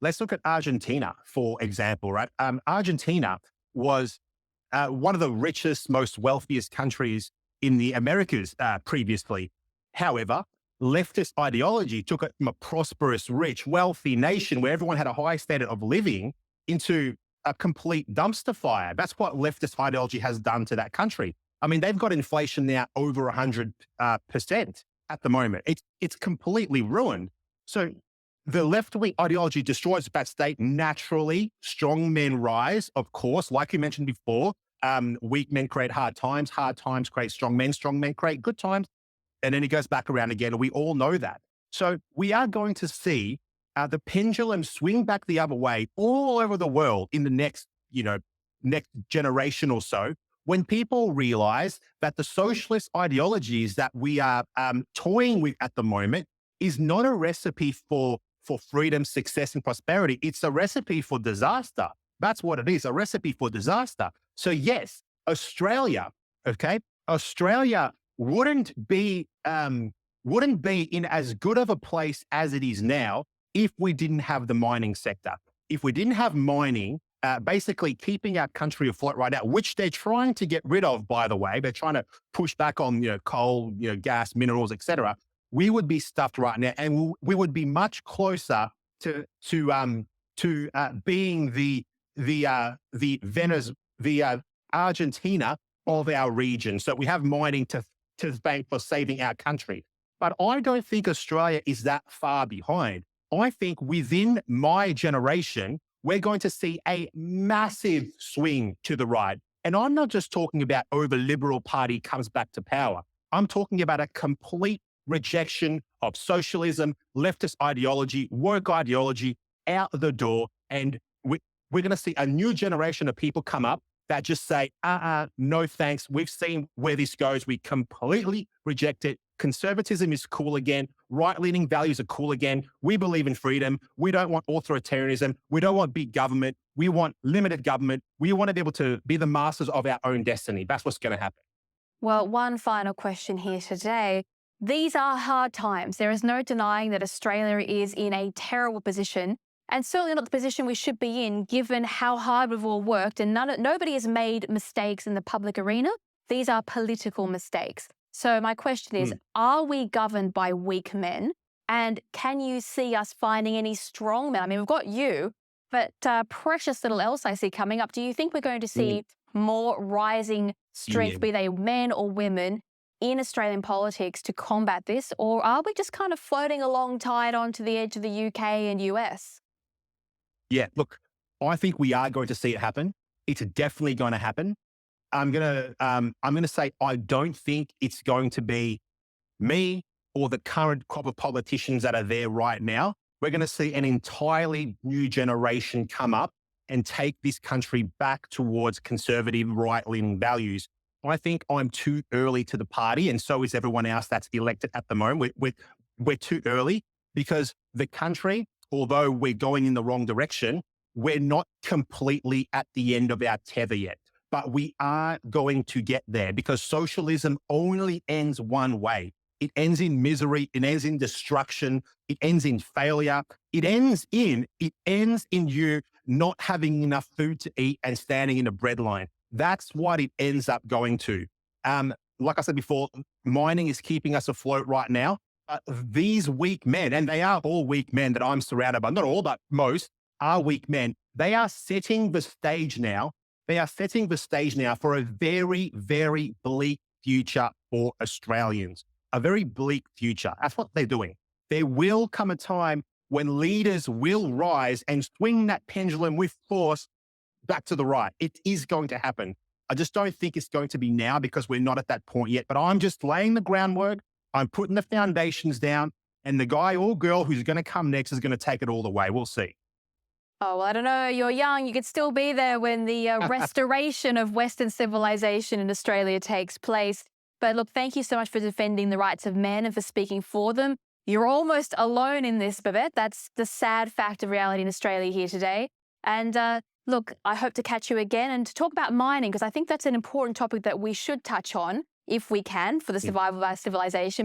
Let's look at Argentina, for example, right? Argentina was one of the richest, most wealthiest countries in the Americas previously. However, leftist ideology took it from a prosperous, rich, wealthy nation where everyone had a high standard of living into a complete dumpster fire. That's what leftist ideology has done to that country. I mean, they've got inflation now over 100% at the moment. It's completely ruined. So the left-wing ideology destroys that state naturally. Strong men rise, of course, like you mentioned before. Weak men create hard times create strong men create good times. And then it goes back around again. And we all know that. So we are going to see the pendulum swing back the other way all over the world in the next generation or so, when people realize that the socialist ideologies that we are toying with at the moment is not a recipe for freedom, success, and prosperity. It's a recipe for disaster. That's what it is, a recipe for disaster. So yes, Australia, okay? Australia wouldn't be in as good of a place as it is now if we didn't have the mining sector. If we didn't have mining, basically keeping our country afloat right now, which they're trying to get rid of, by the way. They're trying to push back on coal, gas, minerals, etc. We would be stuffed right now, and we would be much closer to being the Argentina of our region. So we have mining to thank for saving our country. But I don't think Australia is that far behind. I think within my generation, we're going to see a massive swing to the right. And I'm not just talking about over Liberal Party comes back to power. I'm talking about a complete rejection of socialism, leftist ideology, woke ideology out the door. And we're going to see a new generation of people come up that just say, no thanks. We've seen where this goes. We completely reject it. Conservatism is cool again. Right-leaning values are cool again. We believe in freedom. We don't want authoritarianism. We don't want big government. We want limited government. We want to be able to be the masters of our own destiny. That's what's going to happen. Well, one final question here today. These are hard times. There is no denying that Australia is in a terrible position, and certainly not the position we should be in, given how hard we've all worked, and nobody has made mistakes in the public arena. These are political mistakes. So my question is, are we governed by weak men? And can you see us finding any strong men? I mean, we've got you, but precious little else I see coming up. Do you think we're going to see more rising strength, be they men or women, in Australian politics to combat this? Or are we just kind of floating along tied onto the edge of the UK and US? Yeah, look, I think we are going to see it happen. It's definitely going to happen. I'm gonna say I don't think it's going to be me or the current crop of politicians that are there right now. We're going to see an entirely new generation come up and take this country back towards conservative right-leaning values. I think I'm too early to the party, and so is everyone else that's elected at the moment. We're too early because the country, although we're going in the wrong direction, we're not completely at the end of our tether yet. But we are going to get there because socialism only ends one way. It ends in misery. It ends in destruction. It ends in failure. It ends in you not having enough food to eat and standing in a breadline. That's what it ends up going to. Like I said before, mining is keeping us afloat right now. These weak men, and they are all weak men that I'm surrounded by, not all, but most are weak men. They are setting the stage now. They are setting the stage now for a very, very bleak future for Australians. A very bleak future. That's what they're doing. There will come a time when leaders will rise and swing that pendulum with force back to the right. It is going to happen. I just don't think it's going to be now because we're not at that point yet. But I'm just laying the groundwork. I'm putting the foundations down. And the guy or girl who's going to come next is going to take it all the way. We'll see. Oh, well, I don't know. You're young. You could still be there when the restoration of Western civilization in Australia takes place. But look, thank you so much for defending the rights of men and for speaking for them. You're almost alone in this, Babet. That's the sad fact of reality in Australia here today. And look, I hope to catch you again and to talk about mining, because I think that's an important topic that we should touch on if we can for the survival of our civilization.